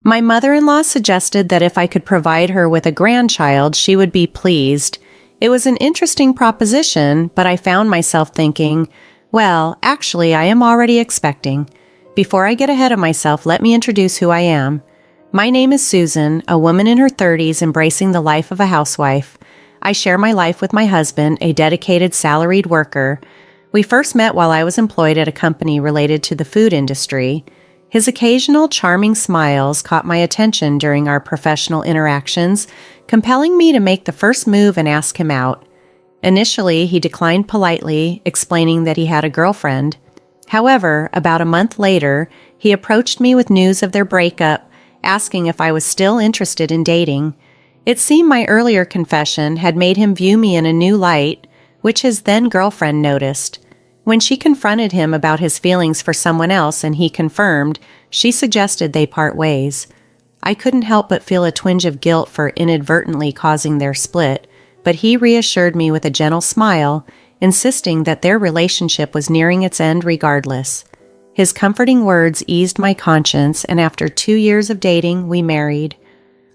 My mother-in-law suggested that if I could provide her with a grandchild, she would be pleased. It was an interesting proposition, but I found myself thinking, well, actually, I am already expecting. Before I get ahead of myself, let me introduce who I am. My name is Susan, a woman in her 30s embracing the life of a housewife. I share my life with my husband, a dedicated salaried worker. We first met while I was employed at a company related to the food industry. His occasional charming smiles caught my attention during our professional interactions, compelling me to make the first move and ask him out. Initially, he declined politely, explaining that he had a girlfriend. However, about a month later, he approached me with news of their breakup, asking if I was still interested in dating. It seemed my earlier confession had made him view me in a new light, which his then-girlfriend noticed. When she confronted him about his feelings for someone else and he confirmed, she suggested they part ways. I couldn't help but feel a twinge of guilt for inadvertently causing their split, but he reassured me with a gentle smile, insisting that their relationship was nearing its end regardless. His comforting words eased my conscience, and after 2 years of dating, we married.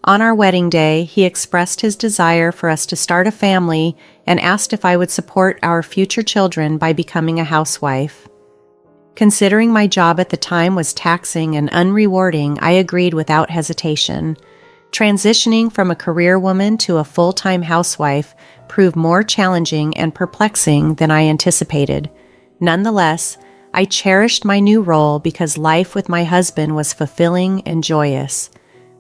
On our wedding day, he expressed his desire for us to start a family and asked if I would support our future children by becoming a housewife. Considering my job at the time was taxing and unrewarding, I agreed without hesitation. Transitioning from a career woman to a full-time housewife proved more challenging and perplexing than I anticipated. Nonetheless, I cherished my new role because life with my husband was fulfilling and joyous.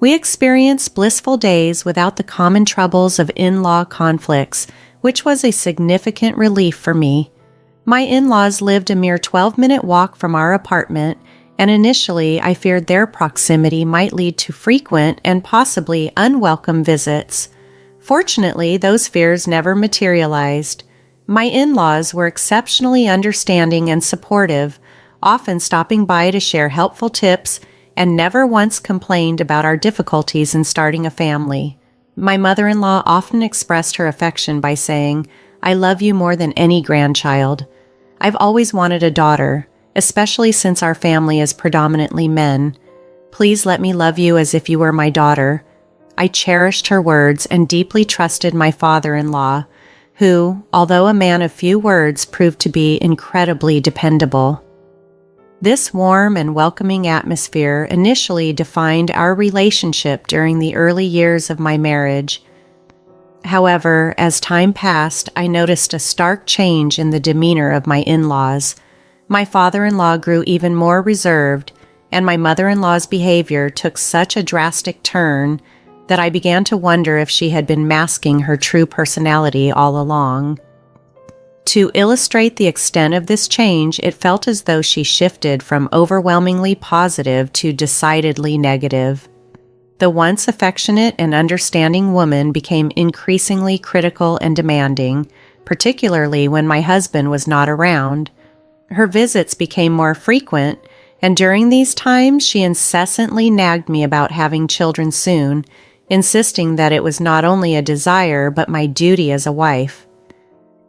We experienced blissful days without the common troubles of in-law conflicts, which was a significant relief for me. My in-laws lived a mere 12-minute walk from our apartment, and initially I feared their proximity might lead to frequent and possibly unwelcome visits. Fortunately, those fears never materialized. My in-laws were exceptionally understanding and supportive, often stopping by to share helpful tips, and never once complained about our difficulties in starting a family. My mother-in-law often expressed her affection by saying, "I love you more than any grandchild." I've always wanted a daughter, especially since our family is predominantly men. Please let me love you as if you were my daughter. I cherished her words and deeply trusted my father-in-law, who, although a man of few words, proved to be incredibly dependable. This warm and welcoming atmosphere initially defined our relationship during the early years of my marriage. However, as time passed, I noticed a stark change in the demeanor of my in-laws. My father-in-law grew even more reserved, and my mother-in-law's behavior took such a drastic turn that I began to wonder if she had been masking her true personality all along. To illustrate the extent of this change, it felt as though she shifted from overwhelmingly positive to decidedly negative. The once affectionate and understanding woman became increasingly critical and demanding, particularly when my husband was not around. Her visits became more frequent, and during these times she incessantly nagged me about having children soon, insisting that it was not only a desire but my duty as a wife.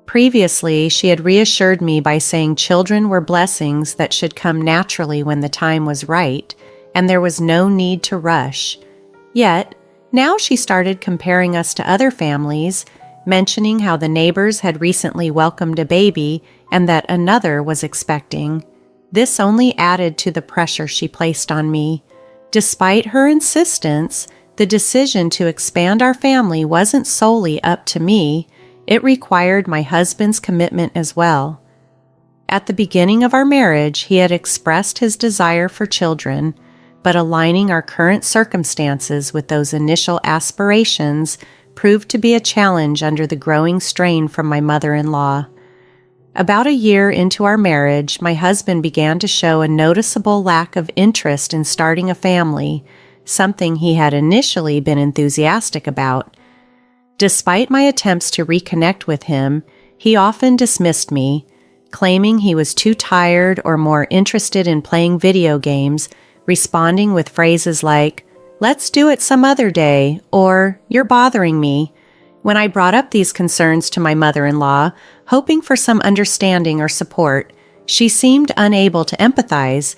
Previously, she had reassured me by saying children were blessings that should come naturally when the time was right, and there was no need to rush. Yet, now she started comparing us to other families, mentioning how the neighbors had recently welcomed a baby and that another was expecting. This only added to the pressure she placed on me. Despite her insistence, the decision to expand our family wasn't solely up to me. It required my husband's commitment as well. At the beginning of our marriage, he had expressed his desire for children, but aligning our current circumstances with those initial aspirations proved to be a challenge under the growing strain from my mother-in-law. About a year into our marriage, my husband began to show a noticeable lack of interest in starting a family, something he had initially been enthusiastic about. Despite my attempts to reconnect with him, he often dismissed me, claiming he was too tired or more interested in playing video games, responding with phrases like, "Let's do it some other day," or "You're bothering me." When I brought up these concerns to my mother-in-law, hoping for some understanding or support, she seemed unable to empathize.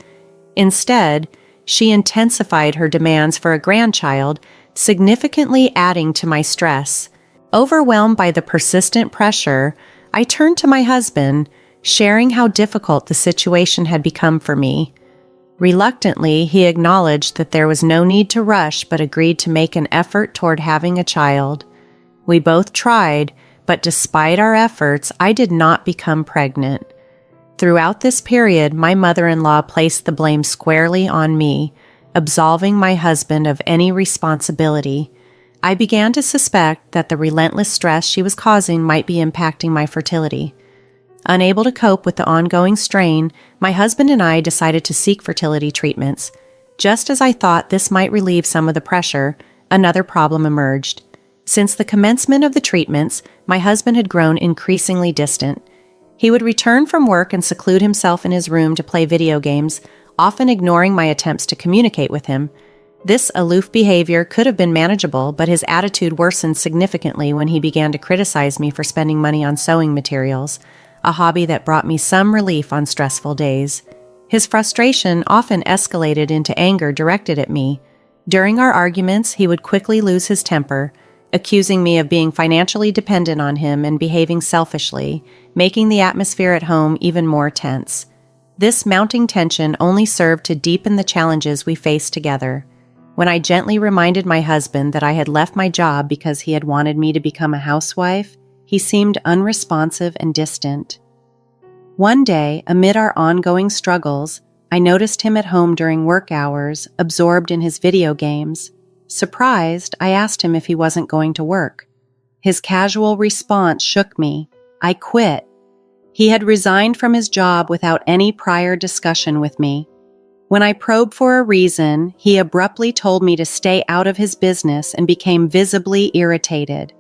Instead, she intensified her demands for a grandchild, significantly adding to my stress. Overwhelmed by the persistent pressure, I turned to my husband, sharing how difficult the situation had become for me. Reluctantly, he acknowledged that there was no need to rush but agreed to make an effort toward having a child. We both tried, but despite our efforts, I did not become pregnant. Throughout this period, my mother-in-law placed the blame squarely on me, absolving my husband of any responsibility. I began to suspect that the relentless stress she was causing might be impacting my fertility. Unable to cope with the ongoing strain, my husband and I decided to seek fertility treatments. Just as I thought this might relieve some of the pressure, another problem emerged. Since the commencement of the treatments, my husband had grown increasingly distant. He would return from work and seclude himself in his room to play video games, often ignoring my attempts to communicate with him. This aloof behavior could have been manageable, but his attitude worsened significantly when he began to criticize me for spending money on sewing materials, a hobby that brought me some relief on stressful days. His frustration often escalated into anger directed at me. During our arguments, he would quickly lose his temper, accusing me of being financially dependent on him and behaving selfishly, making the atmosphere at home even more tense. This mounting tension only served to deepen the challenges we faced together. When I gently reminded my husband that I had left my job because he had wanted me to become a housewife, he seemed unresponsive and distant. One day, amid our ongoing struggles, I noticed him at home during work hours, absorbed in his video games. Surprised, I asked him if he wasn't going to work. His casual response shook me. I quit. He had resigned from his job without any prior discussion with me. When I probed for a reason, he abruptly told me to stay out of his business and became visibly irritated.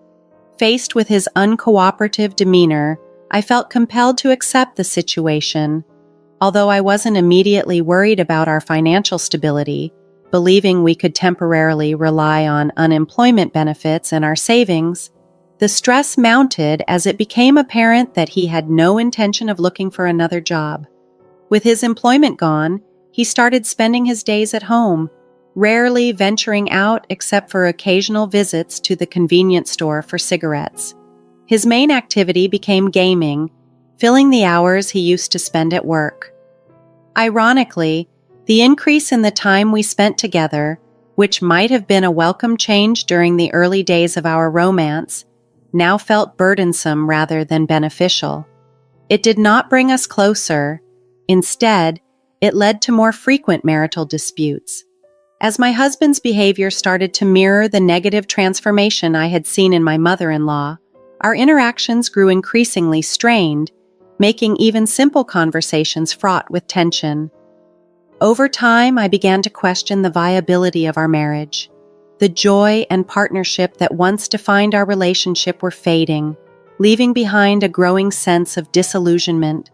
Faced with his uncooperative demeanor, I felt compelled to accept the situation. Although I wasn't immediately worried about our financial stability, believing we could temporarily rely on unemployment benefits and our savings, the stress mounted as it became apparent that he had no intention of looking for another job. With his employment gone, he started spending his days at home, rarely venturing out except for occasional visits to the convenience store for cigarettes. His main activity became gaming, filling the hours he used to spend at work. Ironically, the increase in the time we spent together, which might have been a welcome change during the early days of our romance, now felt burdensome rather than beneficial. It did not bring us closer. Instead, it led to more frequent marital disputes. As my husband's behavior started to mirror the negative transformation I had seen in my mother-in-law, our interactions grew increasingly strained, making even simple conversations fraught with tension. Over time, I began to question the viability of our marriage. The joy and partnership that once defined our relationship were fading, leaving behind a growing sense of disillusionment.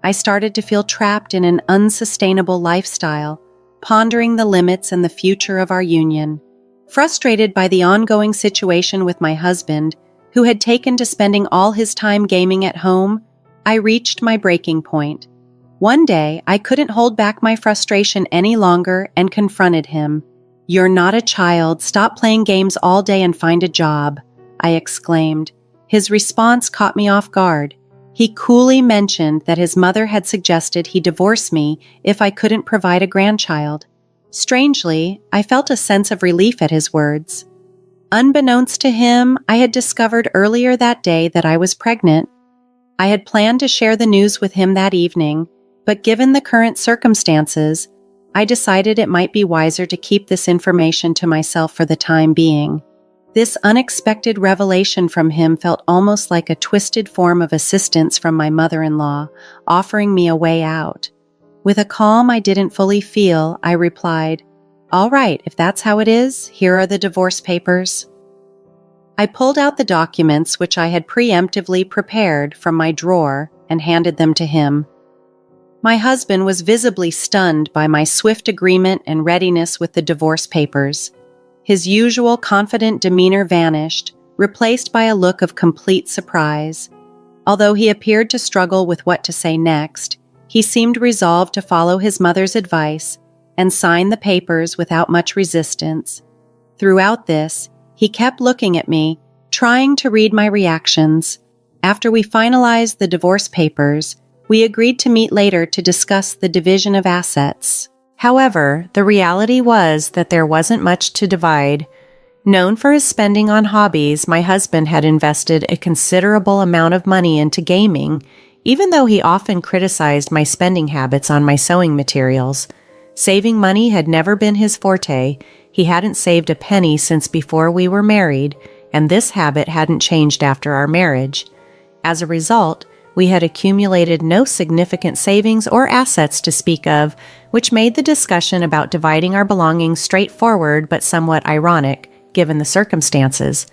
I started to feel trapped in an unsustainable lifestyle, pondering the limits and the future of our union. Frustrated by the ongoing situation with my husband, who had taken to spending all his time gaming at home, I reached my breaking point. One day, I couldn't hold back my frustration any longer and confronted him. "You're not a child. Stop playing games all day and find a job," I exclaimed. His response caught me off guard. He coolly mentioned that his mother had suggested he divorce me if I couldn't provide a grandchild. Strangely, I felt a sense of relief at his words. Unbeknownst to him, I had discovered earlier that day that I was pregnant. I had planned to share the news with him that evening, but given the current circumstances, I decided it might be wiser to keep this information to myself for the time being. This unexpected revelation from him felt almost like a twisted form of assistance from my mother-in-law, offering me a way out. With a calm I didn't fully feel, I replied, "All right, if that's how it is, here are the divorce papers." I pulled out the documents which I had preemptively prepared from my drawer and handed them to him. My husband was visibly stunned by my swift agreement and readiness with the divorce papers. His usual confident demeanor vanished, replaced by a look of complete surprise. Although he appeared to struggle with what to say next, he seemed resolved to follow his mother's advice, and signed the papers without much resistance. Throughout this, he kept looking at me, trying to read my reactions. After we finalized the divorce papers, we agreed to meet later to discuss the division of assets. However, the reality was that there wasn't much to divide. Known for his spending on hobbies, my husband had invested a considerable amount of money into gaming, even though he often criticized my spending habits on my sewing materials. Saving money had never been his forte. He hadn't saved a penny since before we were married, and this habit hadn't changed after our marriage. As a result, we had accumulated no significant savings or assets to speak of, which made the discussion about dividing our belongings straightforward but somewhat ironic, given the circumstances.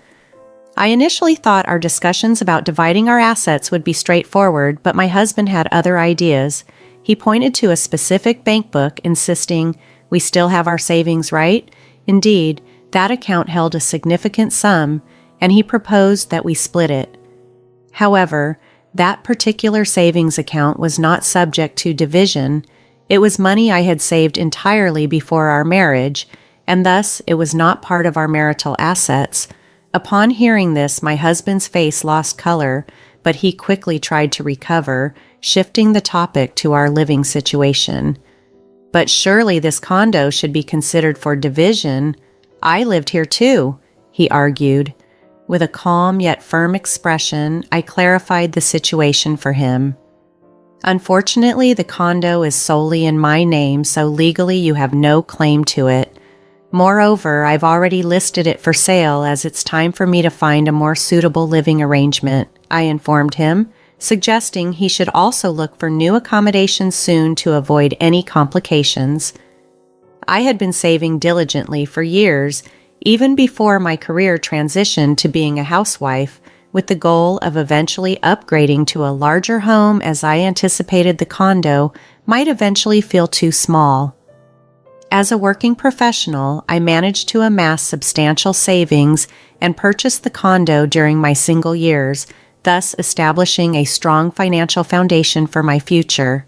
I initially thought our discussions about dividing our assets would be straightforward, but my husband had other ideas. He pointed to a specific bank book, insisting, "We still have our savings, right?" Indeed, that account held a significant sum, and he proposed that we split it. However, that particular savings account was not subject to division. It was money I had saved entirely before our marriage, and thus it was not part of our marital assets. Upon hearing this, my husband's face lost color, but he quickly tried to recover, shifting the topic to our living situation. "But surely this condo should be considered for division. I lived here too," he argued. With a calm yet firm expression, I clarified the situation for him. "Unfortunately, the condo is solely in my name, so legally you have no claim to it. Moreover, I've already listed it for sale as it's time for me to find a more suitable living arrangement," I informed him, suggesting he should also look for new accommodations soon to avoid any complications. I had been saving diligently for years, even before my career transitioned to being a housewife, with the goal of eventually upgrading to a larger home, as I anticipated the condo might eventually feel too small. As a working professional, I managed to amass substantial savings and purchase the condo during my single years, thus establishing a strong financial foundation for my future.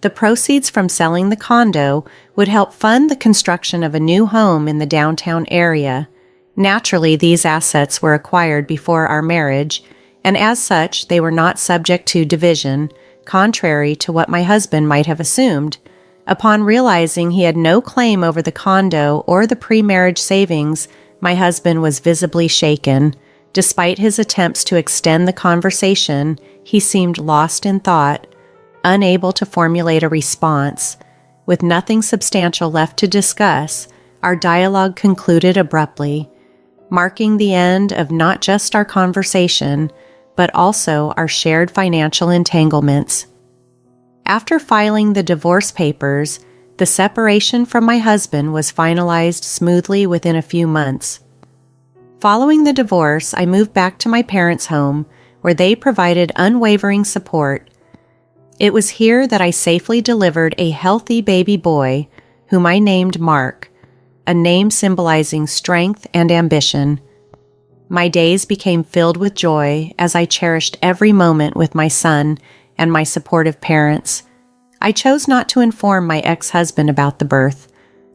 The proceeds from selling the condo would help fund the construction of a new home in the downtown area. Naturally, these assets were acquired before our marriage, and as such, they were not subject to division, contrary to what my husband might have assumed. Upon realizing he had no claim over the condo or the pre-marriage savings, my husband was visibly shaken. Despite his attempts to extend the conversation, he seemed lost in thought, unable to formulate a response. With nothing substantial left to discuss, our dialogue concluded abruptly, marking the end of not just our conversation, but also our shared financial entanglements. After filing the divorce papers, the separation from my husband was finalized smoothly within a few months. Following the divorce, I moved back to my parents' home, where they provided unwavering support. It was here that I safely delivered a healthy baby boy, whom I named Mark, a name symbolizing strength and ambition. My days became filled with joy as I cherished every moment with my son and my supportive parents. I chose not to inform my ex-husband about the birth.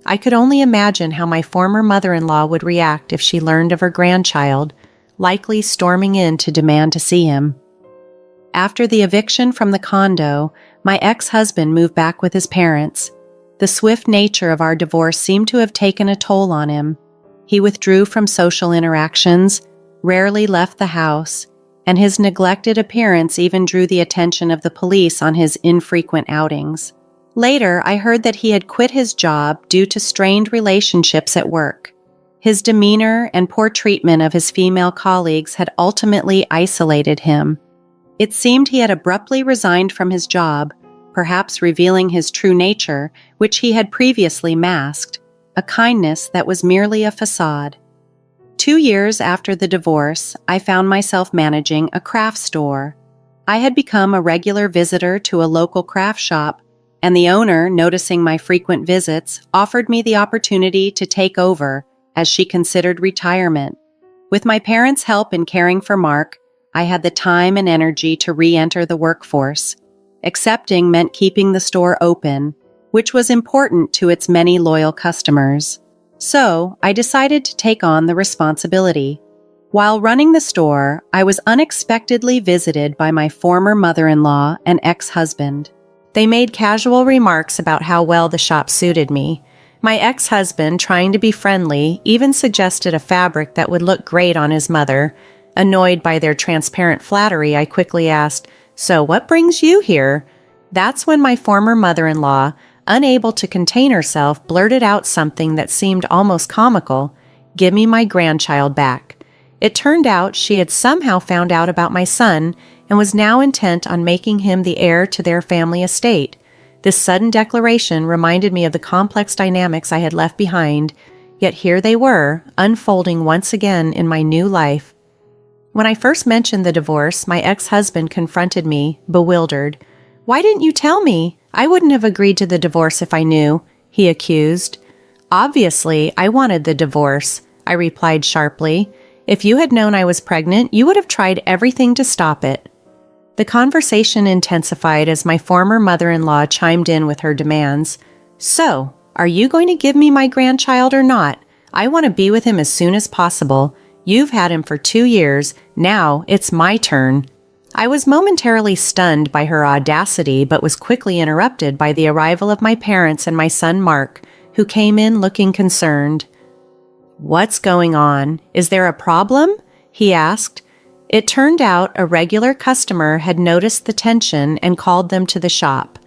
I could only imagine how my former mother-in-law would react if she learned of her grandchild, likely storming in to demand to see him. After the eviction from the condo, my ex-husband moved back with his parents. The swift nature of our divorce seemed to have taken a toll on him. He withdrew from social interactions, rarely left the house, and his neglected appearance even drew the attention of the police on his infrequent outings. Later, I heard that he had quit his job due to strained relationships at work. His demeanor and poor treatment of his female colleagues had ultimately isolated him. It seemed he had abruptly resigned from his job, perhaps revealing his true nature, which he had previously masked, a kindness that was merely a facade. 2 years after the divorce, I found myself managing a craft store. I had become a regular visitor to a local craft shop, and the owner, noticing my frequent visits, offered me the opportunity to take over, as she considered retirement. With my parents' help in caring for Mark, I had the time and energy to re-enter the workforce. Accepting meant keeping the store open. which was important to its many loyal customers. So, I decided to take on the responsibility. While running the store, I was unexpectedly visited by my former mother-in-law and ex-husband. They made casual remarks about how well the shop suited me. My ex-husband, trying to be friendly, even suggested a fabric that would look great on his mother. Annoyed by their transparent flattery, I quickly asked, "So what brings you here?" That's when my former mother-in-law, unable to contain herself, blurted out something that seemed almost comical. "Give me my grandchild back." It turned out she had somehow found out about my son and was now intent on making him the heir to their family estate. This sudden declaration reminded me of the complex dynamics I had left behind, yet here they were, unfolding once again in my new life. When I first mentioned the divorce, my ex-husband confronted me, bewildered. "Why didn't you tell me? I wouldn't have agreed to the divorce if I knew," he accused. "Obviously, I wanted the divorce," I replied sharply. "If you had known I was pregnant, you would have tried everything to stop it." The conversation intensified as my former mother-in-law chimed in with her demands. "So, are you going to give me my grandchild or not? I want to be with him as soon as possible. You've had him for 2 years. Now it's my turn." I was momentarily stunned by her audacity, but was quickly interrupted by the arrival of my parents and my son Mark, who came in looking concerned. "What's going on? Is there a problem?" he asked. It turned out a regular customer had noticed the tension and called them to the shop.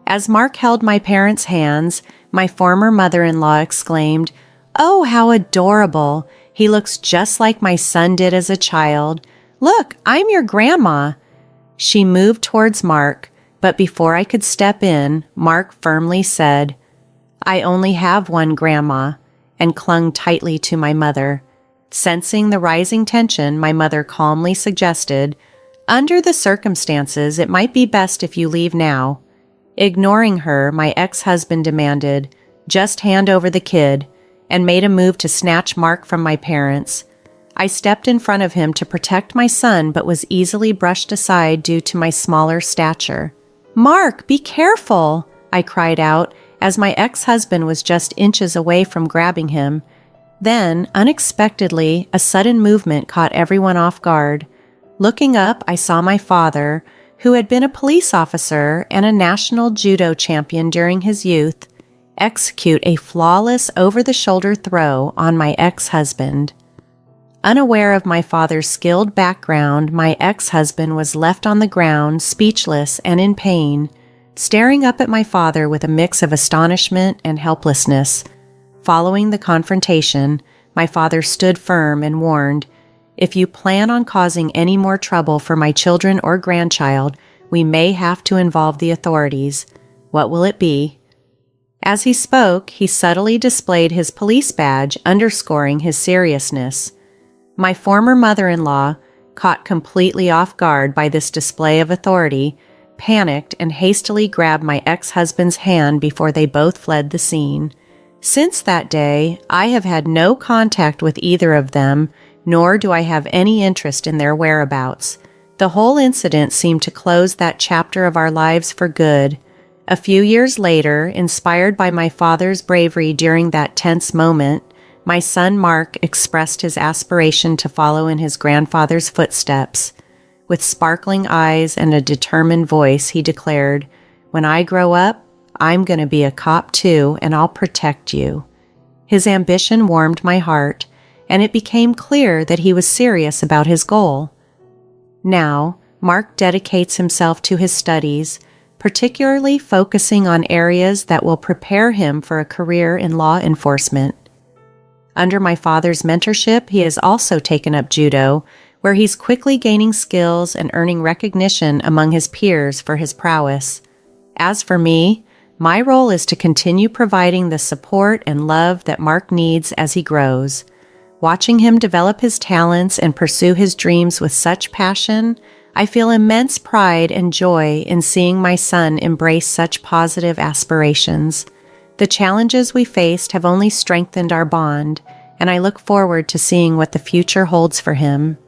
As Mark held my parents' hands, my former mother-in-law exclaimed, "Oh, how adorable! He looks just like my son did as a child. Look, I'm your grandma." She moved towards Mark, but before I could step in, Mark firmly said, "I only have one grandma," and clung tightly to my mother. Sensing the rising tension, my mother calmly suggested, "Under the circumstances, it might be best if you leave now." Ignoring her, my ex-husband demanded, "Just hand over the kid," and made a move to snatch Mark from my parents. I stepped in front of him to protect my son, but was easily brushed aside due to my smaller stature. "Mark, be careful!" I cried out, as my ex-husband was just inches away from grabbing him. Then, unexpectedly, a sudden movement caught everyone off guard. Looking up, I saw my father, who had been a police officer and a national judo champion during his youth, execute a flawless over-the-shoulder throw on my ex-husband. Unaware of my father's skilled background, my ex-husband was left on the ground, speechless and in pain, staring up at my father with a mix of astonishment and helplessness. Following the confrontation, my father stood firm and warned, "If you plan on causing any more trouble for my children or grandchild, we may have to involve the authorities. What will it be?" As he spoke, he subtly displayed his police badge, underscoring his seriousness. My former mother-in-law, caught completely off guard by this display of authority, panicked and hastily grabbed my ex-husband's hand before they both fled the scene. Since that day, I have had no contact with either of them, nor do I have any interest in their whereabouts. The whole incident seemed to close that chapter of our lives for good. A few years later, inspired by my father's bravery during that tense moment, my son Mark expressed his aspiration to follow in his grandfather's footsteps. With sparkling eyes and a determined voice, he declared, "When I grow up, I'm going to be a cop too, and I'll protect you." His ambition warmed my heart, and it became clear that he was serious about his goal. Now, Mark dedicates himself to his studies, particularly focusing on areas that will prepare him for a career in law enforcement. Under my father's mentorship, he has also taken up judo, where he's quickly gaining skills and earning recognition among his peers for his prowess. As for me, my role is to continue providing the support and love that Mark needs as he grows. Watching him develop his talents and pursue his dreams with such passion, I feel immense pride and joy in seeing my son embrace such positive aspirations. The challenges we faced have only strengthened our bond, and I look forward to seeing what the future holds for him.